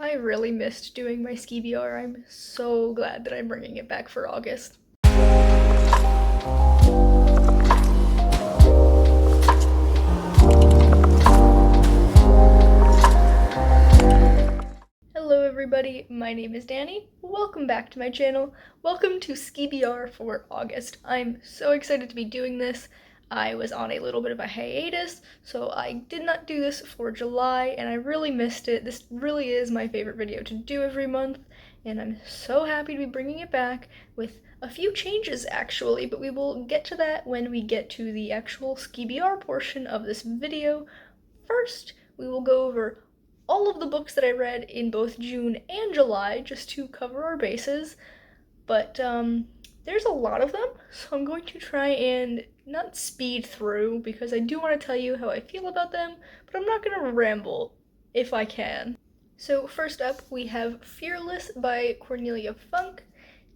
I really missed doing my Skee-B-R. I'm so glad that I'm bringing it back for August. Hello everybody, my name is Danny. Welcome back to my channel. Welcome to Skee-B-R for August. I'm so excited to be doing this. I was on a little bit of a hiatus, so I did not do this for July, and I really missed it. This really is my favorite video to do every month, and I'm so happy to be bringing it back with a few changes actually, but we will get to that when we get to the actual Skee-B-R portion of this video. First, we will go over all of the books that I read in both June and July, just to cover our bases, but there's a lot of them, so I'm going to try and not speed through, because I do want to tell you how I feel about them, but I'm not going to ramble if I can. So first up, we have Fearless by Cornelia Funk.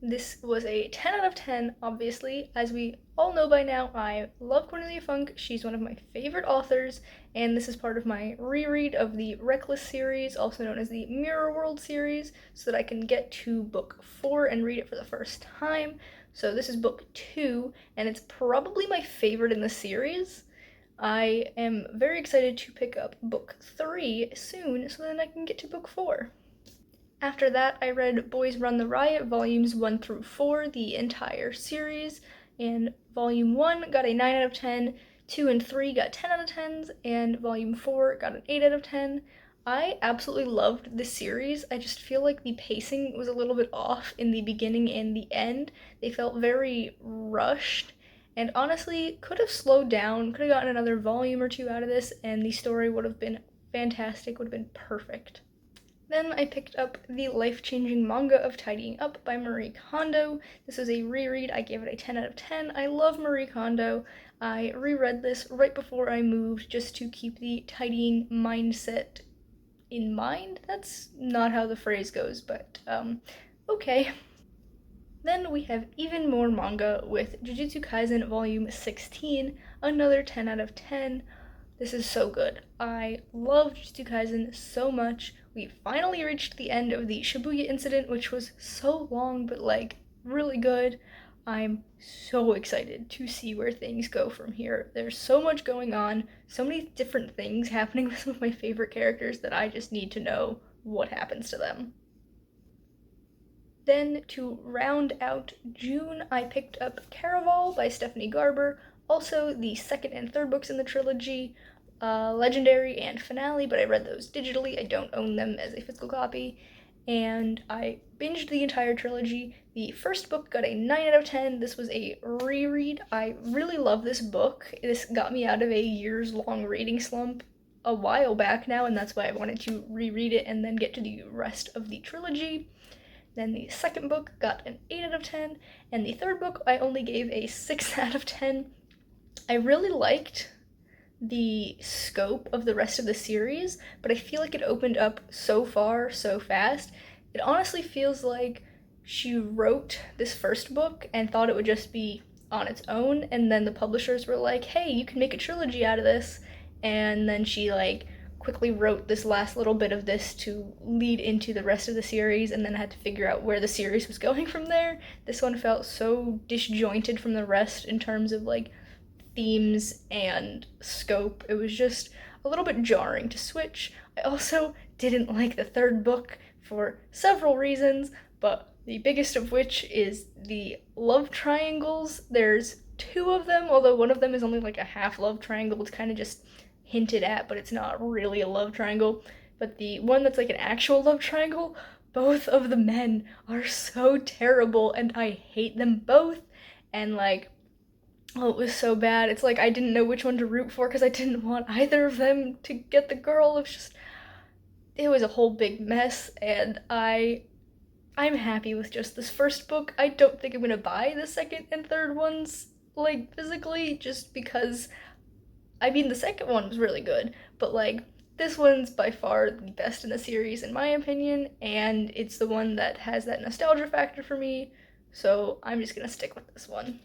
This was a 10 out of 10, obviously. As we all know by now, I love Cornelia Funk. She's one of my favorite authors, and this is part of my reread of the Reckless series, also known as the Mirror World series, so that I can get to book 4 and read it for the first time. So this is book 2, and it's probably my favorite in the series. I am very excited to pick up book 3 soon, so then I can get to book 4. After that, I read Boys Run the Riot volumes 1 through 4, the entire series, and volume 1 got a 9 out of 10, 2 and 3 got 10 out of 10s, and volume 4 got an 8 out of 10. I absolutely loved this series. I just feel like the pacing was a little bit off in the beginning and the end. They felt very rushed, and honestly, could have slowed down, could have gotten another volume or 2 out of this, and the story would have been fantastic, would have been perfect. Then I picked up the life-changing manga of Tidying Up by Marie Kondo. This was a reread. I gave it a 10 out of 10. I love Marie Kondo. I reread this right before I moved just to keep the tidying mindset in mind. That's not how the phrase goes, but okay. Then we have even more manga with Jujutsu Kaisen Volume 16, another 10 out of 10. This is so good. I love Jujutsu Kaisen so much. We finally reached the end of the Shibuya incident, which was so long, but like really good. I'm so excited to see where things go from here. There's so much going on, so many different things happening with some of my favorite characters that I just need to know what happens to them. Then to round out June, I picked up Caraval by Stephanie Garber, also the second and third books in the trilogy, Legendary and Finale, but I read those digitally. I don't own them as a physical copy, and I binged the entire trilogy. The first book got a 9 out of 10. This was a reread. I really love this book. This got me out of a years-long reading slump a while back now, and that's why I wanted to reread it and then get to the rest of the trilogy. Then the second book got an 8 out of 10, and the third book I only gave a 6 out of 10. I really liked the scope of the rest of the series, but I feel like it opened up so far, so fast. It honestly feels like she wrote this first book and thought it would just be on its own, and then the publishers were like, hey, you can make a trilogy out of this, and then she like quickly wrote this last little bit of this to lead into the rest of the series, and then had to figure out where the series was going from there. This one felt so disjointed from the rest in terms of like themes and scope. It was just a little bit jarring to switch. I also didn't like the third book for several reasons, but the biggest of which is the love triangles. There's 2 of them, although one of them is only like a half love triangle. It's kind of just hinted at, but it's not really a love triangle. But the one that's like an actual love triangle, both of the men are so terrible, and I hate them both, and like, oh, it was so bad. It's like I didn't know which one to root for because I didn't want either of them to get the girl. It was a whole big mess, and I'm happy with just this first book. I don't think I'm gonna buy the second and third ones, like, physically, just because, I mean, the second one was really good, but like, this one's by far the best in the series in my opinion, and it's the one that has that nostalgia factor for me, so I'm just gonna stick with this one.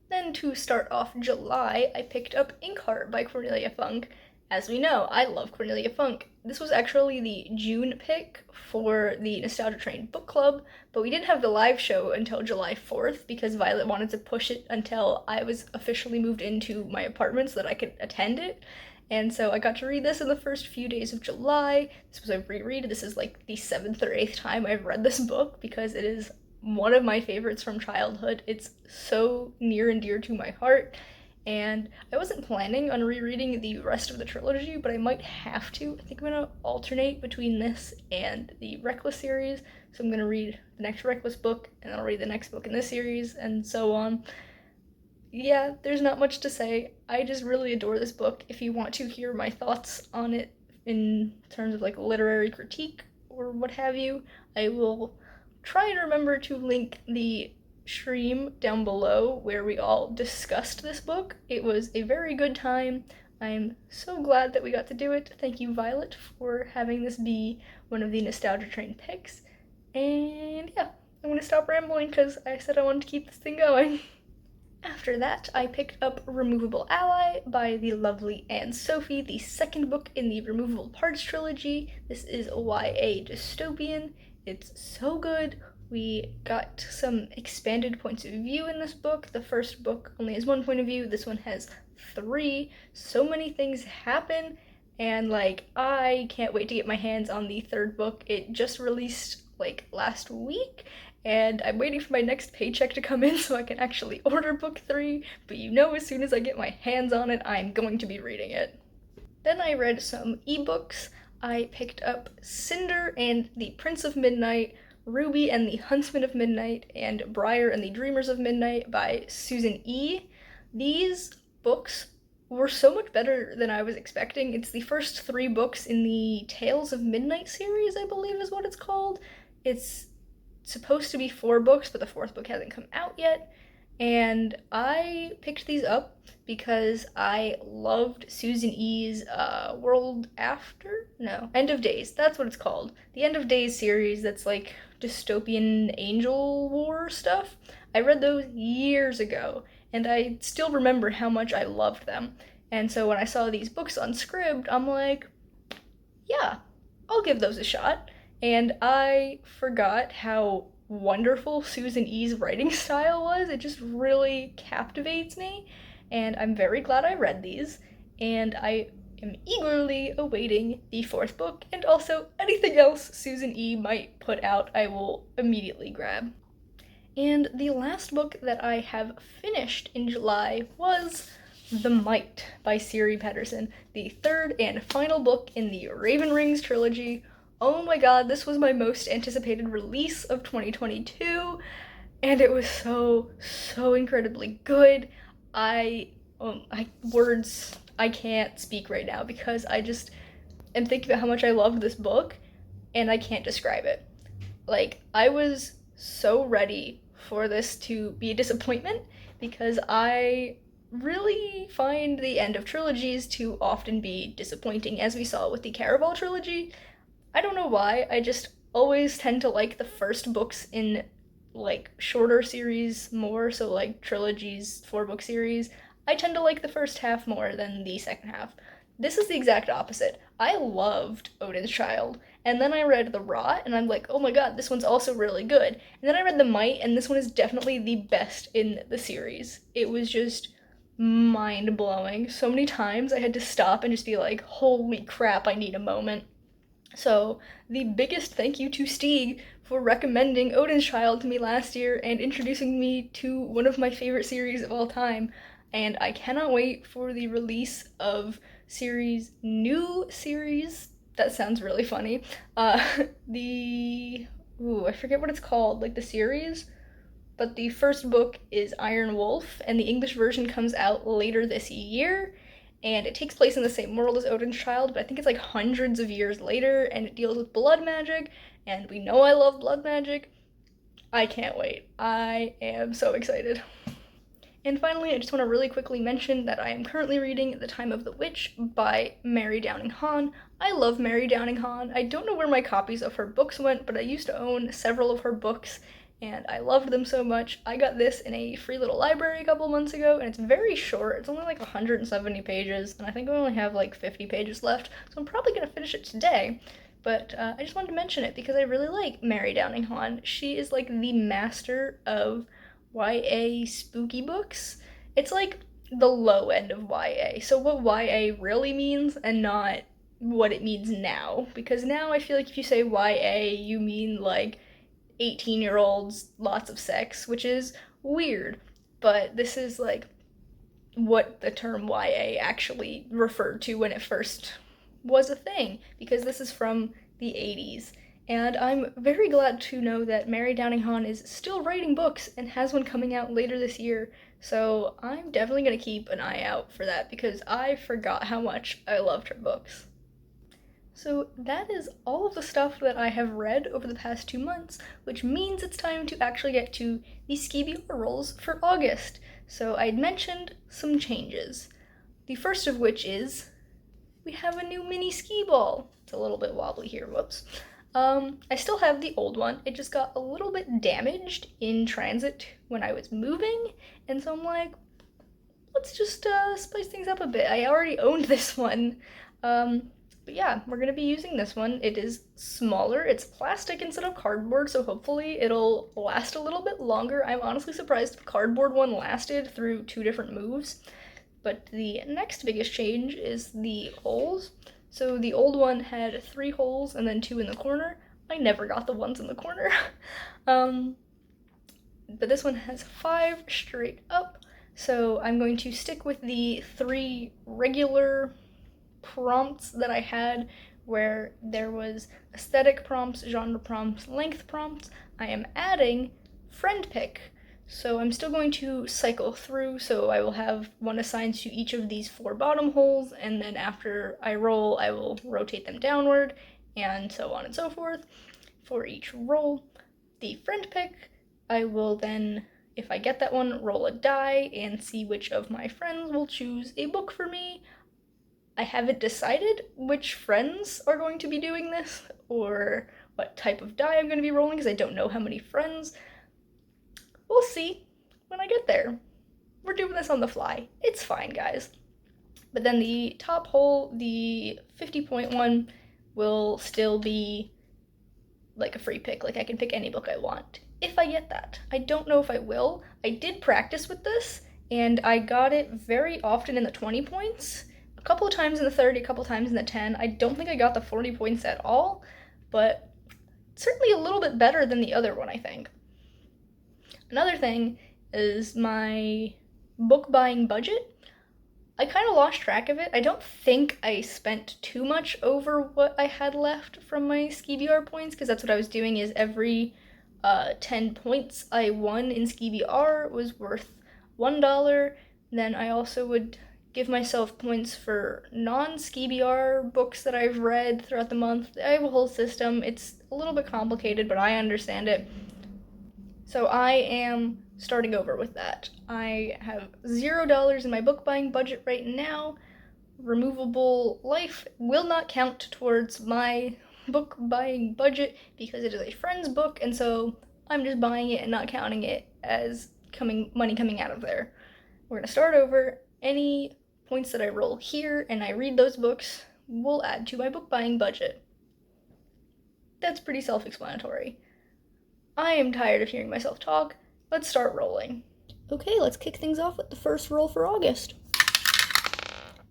Then to start off July, I picked up Inkheart by Cornelia Funk. as we know, I love Cornelia Funk. This was actually the June pick for the Nostalgia Train book club, but we didn't have the live show until July 4th because Violet wanted to push it until I was officially moved into my apartment so that I could attend it. And so I got to read this in the first few days of July. This was a reread. This is like the 7th or 8th time I've read this book because it is one of my favorites from childhood. It's so near and dear to my heart. And I wasn't planning on rereading the rest of the trilogy, but I might have to. I think I'm gonna alternate between this and the Reckless series. So I'm gonna read the next Reckless book, and I'll read the next book in this series, and so on. Yeah, there's not much to say. I just really adore this book. If you want to hear my thoughts on it in terms of like literary critique or what have you, I will try and remember to link the stream down below where we all discussed this book. It was a very good time. I'm so glad that we got to do it. Thank you, Violet, for having this be one of the Nostalgia Train picks. And yeah, I'm gonna stop rambling because I said I wanted to keep this thing going. After that, I picked up Removable Ally by the lovely Anne Sophie, the second book in the Removable Parts trilogy. This is a YA dystopian. It's so good. We got some expanded points of view in this book. The first book only has one point of view. This one has 3. So many things happen, and like I can't wait to get my hands on the third book. It just released like last week, and I'm waiting for my next paycheck to come in so I can actually order book 3, but you know, as soon as I get my hands on it, I'm going to be reading it. Then I read some ebooks. I picked up Cinder and the Prince of Midnight, Ruby and the Huntsman of Midnight, and Briar and the Dreamers of Midnight by Susan E. These books were so much better than I was expecting. It's the first 3 books in the Tales of Midnight series, I believe is what it's called. It's supposed to be 4 books, but the 4th book hasn't come out yet. And I picked these up because I loved Susan E.'s End of Days. That's what it's called. The End of Days series that's like dystopian angel war stuff. I read those years ago, and I still remember how much I loved them. And so when I saw these books on Scribd, I'm like, yeah, I'll give those a shot. And I forgot how wonderful Susan E.'s writing style was. It just really captivates me, and I'm very glad I read these, and I am eagerly awaiting the 4th book, and also anything else Susan E. might put out, I will immediately grab. And the last book that I have finished in July was The Mite by Siri Petterson, the 3rd and final book in the Raven Rings trilogy. Oh my god, this was my most anticipated release of 2022, and it was so incredibly good. I can't speak right now because I just am thinking about how much I loved this book, and I can't describe it. Like, I was so ready for this to be a disappointment because I really find the end of trilogies to often be disappointing, as we saw with the Caraval trilogy. I don't know why, I just always tend to like the first books in like shorter series more, so like trilogies, 4-book series. I tend to like the first half more than the second half. This is the exact opposite. I loved Odin's Child, and then I read The Rot, and I'm like, oh my god, this one's also really good. And then I read The Mite, and this one is definitely the best in the series. It was just mind-blowing. So many times I had to stop and just be like, holy crap, I need a moment. So, the biggest thank you to Stieg for recommending Odin's Child to me last year and introducing me to one of my favorite series of all time. And I cannot wait for the release of new series, that sounds really funny, I forget what it's called, like the series, but the first book is Iron Wolf, and the English version comes out later this year. And it takes place in the same world as Odin's Child, but I think it's like hundreds of years later, and it deals with blood magic, and we know I love blood magic. I can't wait. I am so excited. And finally, I just want to really quickly mention that I am currently reading The Time of the Witch by Mary Downing Hahn. I love Mary Downing Hahn. I don't know where my copies of her books went, but I used to own several of her books, and I loved them so much. I got this in a free little library a couple months ago, and it's very short. It's only like 170 pages, and I think I only have like 50 pages left, so I'm probably gonna finish it today. But I just wanted to mention it because I really like Mary Downing Hahn. She is like the master of YA spooky books. It's like the low end of YA. So what YA really means and not what it means now. Because now I feel like if you say YA, you mean like 18-year-olds, lots of sex, which is weird. But this is like what the term YA actually referred to when it first was a thing, because this is from the 80s. And I'm very glad to know that Mary Downing Hahn is still writing books and has one coming out later this year. So I'm definitely going to keep an eye out for that because I forgot how much I loved her books. So that is all of the stuff that I have read over the past 2 months, which means it's time to actually get to the Skee-B-R rolls for August. So I'd mentioned some changes. The first of which is we have a new mini skee ball. It's a little bit wobbly here, whoops. I still have the old one. It just got a little bit damaged in transit when I was moving, and so I'm like, let's just spice things up a bit. I already owned this one. But yeah, we're gonna be using this one. It is smaller, it's plastic instead of cardboard, so hopefully it'll last a little bit longer. I'm honestly surprised the cardboard one lasted through 2 different moves. But the next biggest change is the holes. So the old one had 3 holes and then 2 in the corner. I never got the ones in the corner. But this one has 5 straight up. So I'm going to stick with the 3 regular prompts that I had, where there was aesthetic prompts, genre prompts, length prompts. I am adding friend pick. So I'm still going to cycle through, so I will have one assigned to each of these 4 bottom holes, and then after I roll, I will rotate them downward, and so on and so forth for each roll. The friend pick, I will then, if I get that one, roll a die and see which of my friends will choose a book for me. I haven't decided which friends are going to be doing this, or what type of die I'm going to be rolling, because I don't know how many friends. We'll see when I get there. We're doing this on the fly. It's fine, guys. But then the top hole, the 50-point one, will still be like a free pick. Like I can pick any book I want if I get that. I don't know if I will. I did practice with this, and I got it very often in the 20 points. A couple of times in the 30, a couple of times in the 10. I don't think I got the 40 points at all, but certainly a little bit better than the other one, I think. Another thing is my book buying budget. I kind of lost track of it. I don't think I spent too much over what I had left from my Skee-B-R points, because that's what I was doing, is every 10 points I won in Skee-B-R was worth $1. Then I also would give myself points for non-Skee-B-R books that I've read throughout the month. I have a whole system. It's a little bit complicated, but I understand it. So I am starting over with that. I have $0 in my book buying budget right now. Removable Life will not count towards my book buying budget because it is a friend's book, and so I'm just buying it and not counting it as money coming out of there. We're gonna start over. Any points that I roll here and I read those books will add to my book buying budget. That's pretty self-explanatory. I am tired of hearing myself talk. Let's start rolling. Okay, let's kick things off with the first roll for August.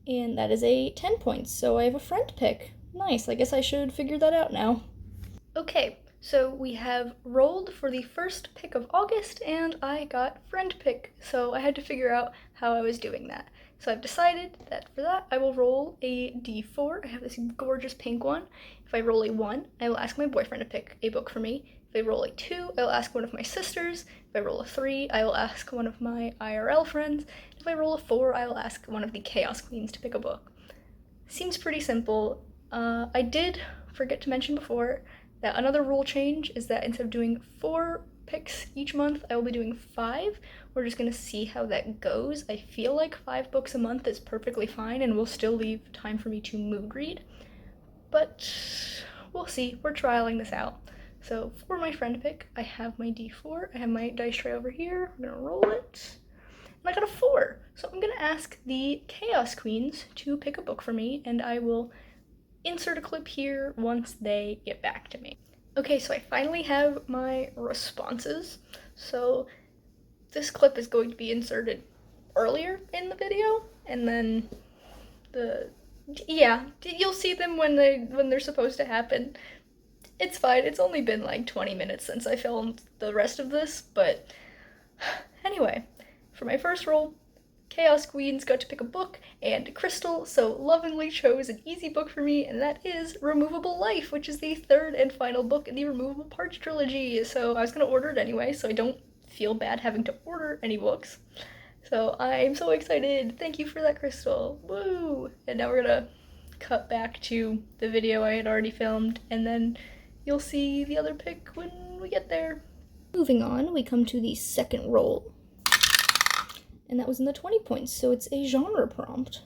And that is a 10 points, so I have a friend pick. Nice, I guess I should figure that out now. Okay, so we have rolled for the first pick of August, and I got friend pick, so I had to figure out how I was doing that. So I've decided that for that, I will roll a d4. I have this gorgeous pink one. If I roll a 1, I will ask my boyfriend to pick a book for me. If I roll a 2, I will ask one of my sisters. If I roll a 3, I will ask one of my IRL friends. If I roll a 4, I will ask one of the Chaos Queens to pick a book. Seems pretty simple. I did forget to mention before that another rule change is that instead of doing 4 picks each month, I will be doing 5. We're just going to see how that goes. I feel like 5 books a month is perfectly fine and will still leave time for me to mood read. But we'll see. We're trialing this out. So for my friend pick, I have my D4, I have my dice tray over here, I'm gonna roll it, and I got a 4. So I'm gonna ask the Chaos Queens to pick a book for me, and I will insert a clip here once they get back to me. Okay, so I finally have my responses. So this clip is going to be inserted earlier in the video, and then you'll see them when they're supposed to happen. It's fine, it's only been like 20 minutes since I filmed the rest of this, but anyway, for my first roll, Chaos Queens got to pick a book, and Crystal so lovingly chose an easy book for me, and that is Removable Life, which is the third and final book in the Removable Parts trilogy. So I was gonna order it anyway, so I don't feel bad having to order any books. So I'm so excited. Thank you for that, Crystal. Woo! And now we're gonna cut back to the video I had already filmed, and then you'll see the other pick when we get there. Moving on, we come to the second roll, and that was in the 20 points, so it's a genre prompt.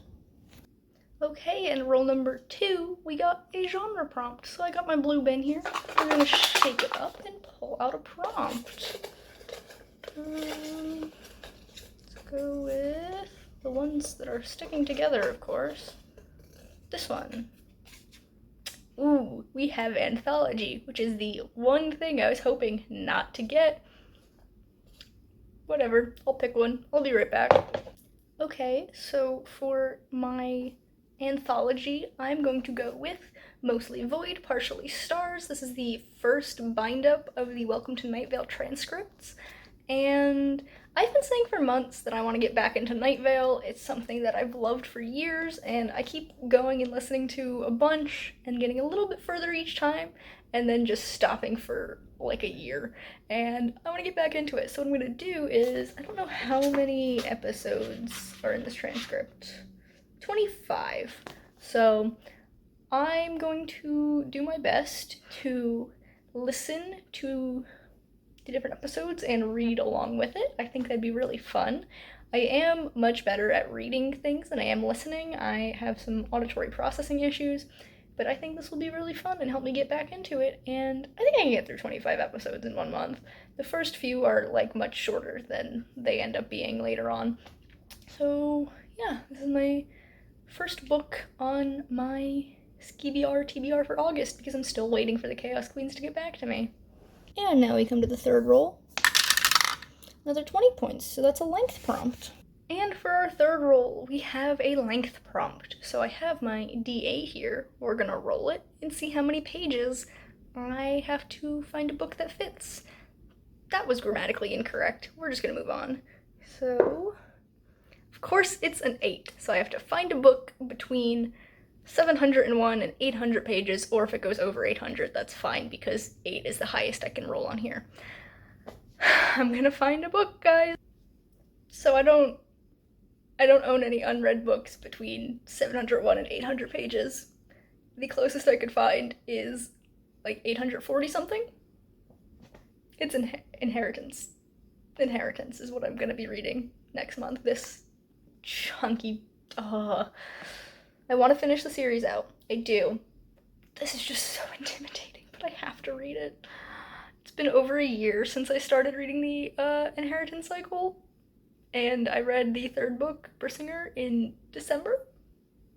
Okay, and roll number 2, we got a genre prompt. So I got my blue bin here. We're gonna shake it up and pull out a prompt. Let's go with the ones that are sticking together, of course. This one. Ooh, we have anthology, which is the one thing I was hoping not to get. Whatever, I'll pick one. I'll be right back. Okay, so for my anthology, I'm going to go with Mostly Void, Partially Stars. This is the first bind-up of the Welcome to Night Vale transcripts, and I've been saying for months that I want to get back into Night Vale. It's something that I've loved for years, and I keep going and listening to a bunch and getting a little bit further each time, and then just stopping for like a year, and I want to get back into it. So what I'm going to do is, I don't know how many episodes are in this transcript. 25. So I'm going to do my best to listen to the different episodes and read along with it. I think that'd be really fun. I am much better at reading things than I am listening. I have some auditory processing issues, but I think this will be really fun and help me get back into it, and I think I can get through 25 episodes in 1 month. The first few are like much shorter than they end up being later on. So yeah, this is my first book on my Skee-B-R TBR for August, because I'm still waiting for the Chaos Queens to get back to me. And now we come to the third roll. Another 20 points, so that's a length prompt. And for our third roll, we have a length prompt. So I have my D8 here. We're gonna roll it and see how many pages I have to find a book that fits. That was grammatically incorrect. We're just gonna move on. So, of course it's an 8. So I have to find a book between 701 and 800 pages, or if it goes over 800, that's fine, because 8 is the highest I can roll on here. I'm gonna find a book, guys. So I don't own any unread books between 701 and 800 pages. The closest I could find is like 840 something. It's Inheritance. Inheritance is what I'm gonna be reading next month. This chunky, I want to finish the series out. I do. This is just so intimidating, but I have to read it. It's been over a year since I started reading the Inheritance cycle, and I read the third book, Bersinger, in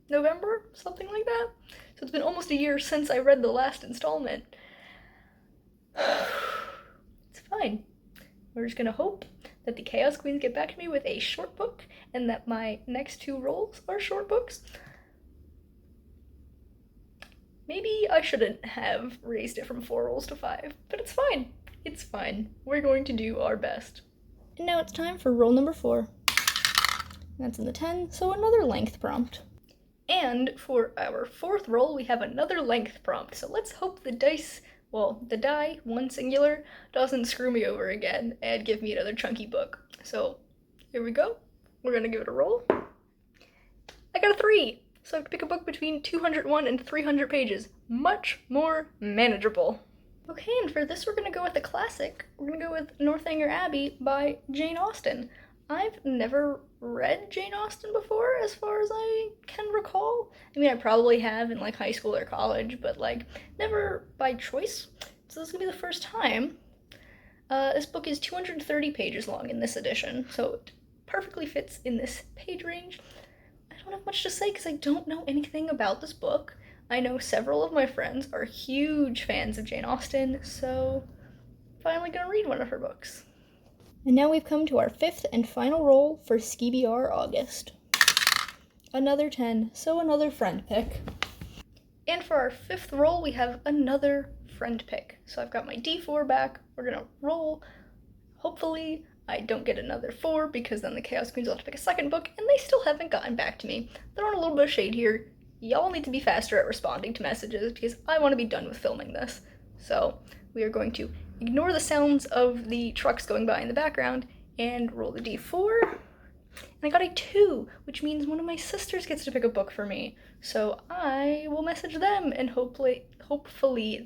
November, something like that. So it's been almost a year since I read the last installment. It's fine. We're just gonna hope that the Chaos Queens get back to me with a short book, and that my next 2 rolls are short books. Maybe I shouldn't have raised it from 4 rolls to 5, but it's fine. It's fine. We're going to do our best. And now it's time for roll number 4. That's in the 10, so another length prompt. And for our 4th roll, we have another length prompt. So let's hope the die, one singular, doesn't screw me over again and give me another chunky book. So here we go. We're gonna give it a roll. I got a 3. So I have to pick a book between 201 and 300 pages. Much more manageable. Okay, and for this we're gonna go with a classic. We're gonna go with Northanger Abbey by Jane Austen. I've never read Jane Austen before, as far as I can recall. I mean, I probably have in like high school or college, but like never by choice. So this is gonna be the first time. This book is 230 pages long in this edition, so it perfectly fits in this page range. I don't have much to say because I don't know anything about this book. I know several of my friends are huge fans of Jane Austen, so I'm finally gonna read one of her books. And now we've come to our 5th and final roll for Skee-B-R August. Another 10, so another friend pick. And for our 5th roll, we have another friend pick. So I've got my D4 back. We're gonna roll. Hopefully I don't get another 4 because then the Chaos Queens will have to pick a second book and they still haven't gotten back to me. Throwing a little bit of shade here. Y'all need to be faster at responding to messages because I want to be done with filming this. So we are going to ignore the sounds of the trucks going by in the background and roll the D4. And I got a 2, which means one of my sisters gets to pick a book for me. So I will message them and hopefully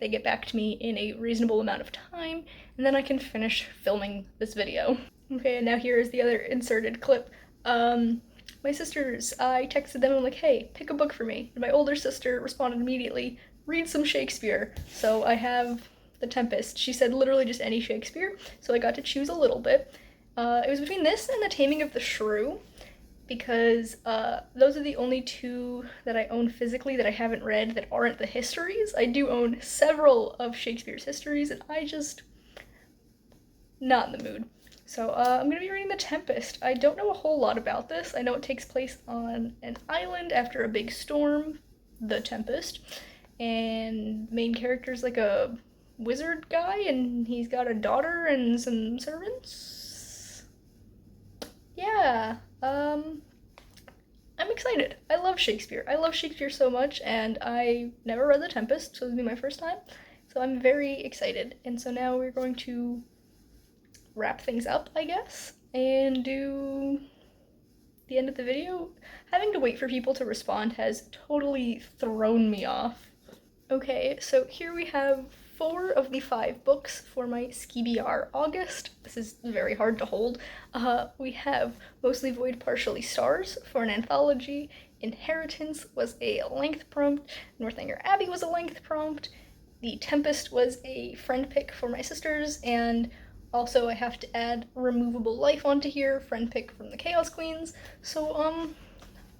they get back to me in a reasonable amount of time, and then I can finish filming this video. Okay, and now here is the other inserted clip. My sisters, I texted them and I'm like, hey, pick a book for me. And my older sister responded immediately, read some Shakespeare. So I have The Tempest. She said literally just any Shakespeare, so I got to choose a little bit. It was between this and The Taming of the Shrew, because those are the only 2 that I own physically that I haven't read that aren't the histories. I do own several of Shakespeare's histories, and I just not in the mood. So I'm gonna be reading The Tempest. I don't know a whole lot about this. I know it takes place on an island after a big storm, The Tempest, and main character's like a wizard guy, and he's got a daughter and some servants. Yeah, I'm excited. I love Shakespeare. I love Shakespeare so much, and I never read The Tempest, so this will be my first time. So I'm very excited. And so now we're going to wrap things up, I guess, and do the end of the video. Having to wait for people to respond has totally thrown me off. Okay, so here we have 4 of the 5 books for my Skee-B-R August. This is very hard to hold. We have Mostly Void, Partially Stars for an anthology. Inheritance was a length prompt. Northanger Abbey was a length prompt. The Tempest was a friend pick for my sisters, and also I have to add Removable Life onto here, friend pick from the Chaos Queens. So,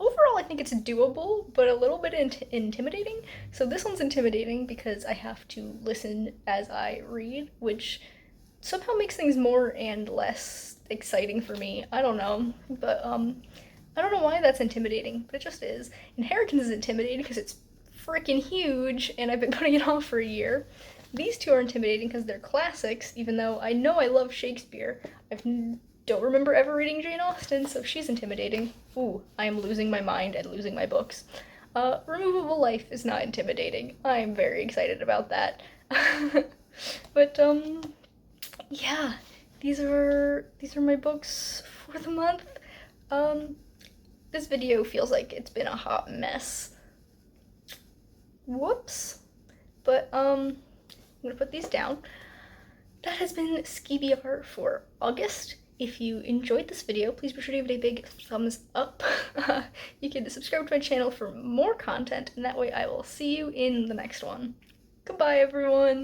overall, I think it's doable, but a little bit intimidating. So this one's intimidating because I have to listen as I read, which somehow makes things more and less exciting for me. I don't know, but I don't know why that's intimidating, but it just is. Inheritance is intimidating because it's freaking huge, and I've been putting it off for a year. These 2 are intimidating because they're classics, even though I know I love Shakespeare. I don't remember ever reading Jane Austen, so she's intimidating. Ooh, I am losing my mind and losing my books. Removable Life is not intimidating. I'm very excited about that. But, yeah, these are my books for the month. This video feels like it's been a hot mess. Whoops. But, I'm gonna put these down. That has been Skee-B-R for August. If you enjoyed this video, please be sure to give it a big thumbs up. You can subscribe to my channel for more content, and that way I will see you in the next one. Goodbye, everyone!